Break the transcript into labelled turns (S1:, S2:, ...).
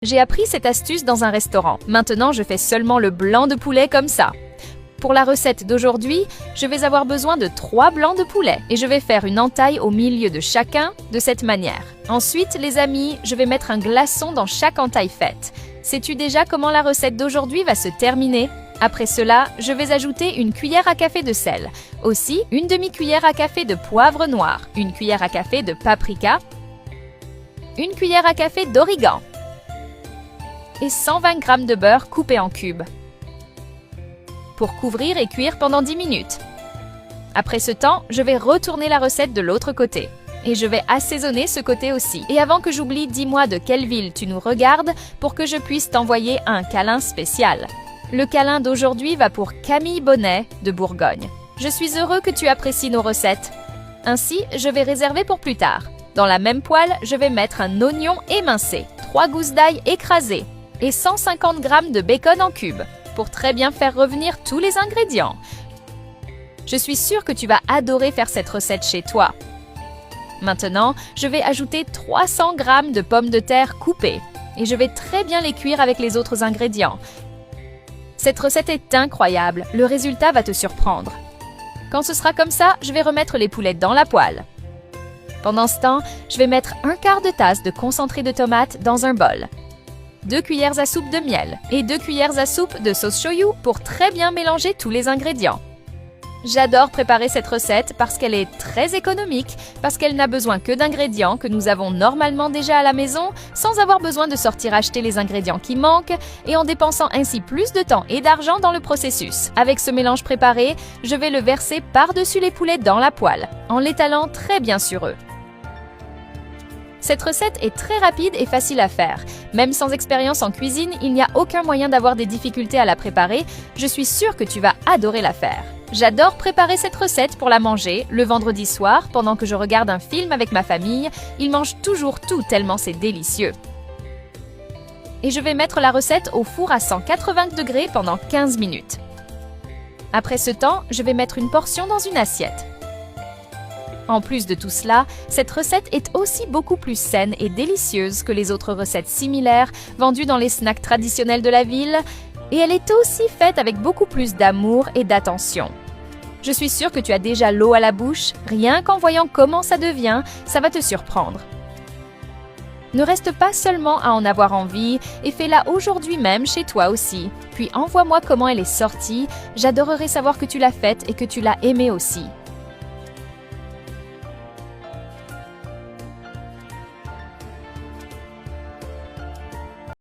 S1: J'ai appris cette astuce dans un restaurant. Maintenant, je fais seulement le blanc de poulet comme ça. Pour la recette d'aujourd'hui, je vais avoir besoin de 3 blancs de poulet et je vais faire une entaille au milieu de chacun de cette manière. Ensuite, les amis, je vais mettre un glaçon dans chaque entaille faite. Sais-tu déjà comment la recette d'aujourd'hui va se terminer? Après cela, je vais ajouter une cuillère à café de sel, aussi une demi-cuillère à café de poivre noir, une cuillère à café de paprika, une cuillère à café d'origan et 120 g de beurre coupé en cubes pour couvrir et cuire pendant 10 minutes. Après ce temps, je vais retourner la recette de l'autre côté. Et je vais assaisonner ce côté aussi. Et avant que j'oublie, dis-moi de quelle ville tu nous regardes pour que je puisse t'envoyer un câlin spécial. Le câlin d'aujourd'hui va pour Camille Bonnet de Bourgogne. Je suis heureux que tu apprécies nos recettes. Ainsi, je vais réserver pour plus tard. Dans la même poêle, je vais mettre un oignon émincé, 3 gousses d'ail écrasées et 150 g de bacon en cubes pour très bien faire revenir tous les ingrédients. Je suis sûre que tu vas adorer faire cette recette chez toi. Maintenant, je vais ajouter 300 g de pommes de terre coupées et je vais très bien les cuire avec les autres ingrédients. Cette recette est incroyable, le résultat va te surprendre. Quand ce sera comme ça, je vais remettre les poulets dans la poêle. Pendant ce temps, je vais mettre un quart de tasse de concentré de tomate dans un bol, 2 cuillères à soupe de miel et 2 cuillères à soupe de sauce shoyu pour très bien mélanger tous les ingrédients. J'adore préparer cette recette parce qu'elle est très économique, parce qu'elle n'a besoin que d'ingrédients que nous avons normalement déjà à la maison, sans avoir besoin de sortir acheter les ingrédients qui manquent et en dépensant ainsi plus de temps et d'argent dans le processus. Avec ce mélange préparé, je vais le verser par-dessus les poulets dans la poêle, en l'étalant très bien sur eux. Cette recette est très rapide et facile à faire. Même sans expérience en cuisine, il n'y a aucun moyen d'avoir des difficultés à la préparer. Je suis sûre que tu vas adorer la faire. J'adore préparer cette recette pour la manger le vendredi soir pendant que je regarde un film avec ma famille. Ils mangent toujours tout tellement c'est délicieux. Et je vais mettre la recette au four à 180 degrés pendant 15 minutes. Après ce temps, je vais mettre une portion dans une assiette. En plus de tout cela, cette recette est aussi beaucoup plus saine et délicieuse que les autres recettes similaires vendues dans les snacks traditionnels de la ville, et elle est aussi faite avec beaucoup plus d'amour et d'attention. Je suis sûre que tu as déjà l'eau à la bouche, rien qu'en voyant comment ça devient, ça va te surprendre. Ne reste pas seulement à en avoir envie et fais-la aujourd'hui même chez toi aussi. Puis envoie-moi comment elle est sortie, j'adorerais savoir que tu l'as faite et que tu l'as aimée aussi.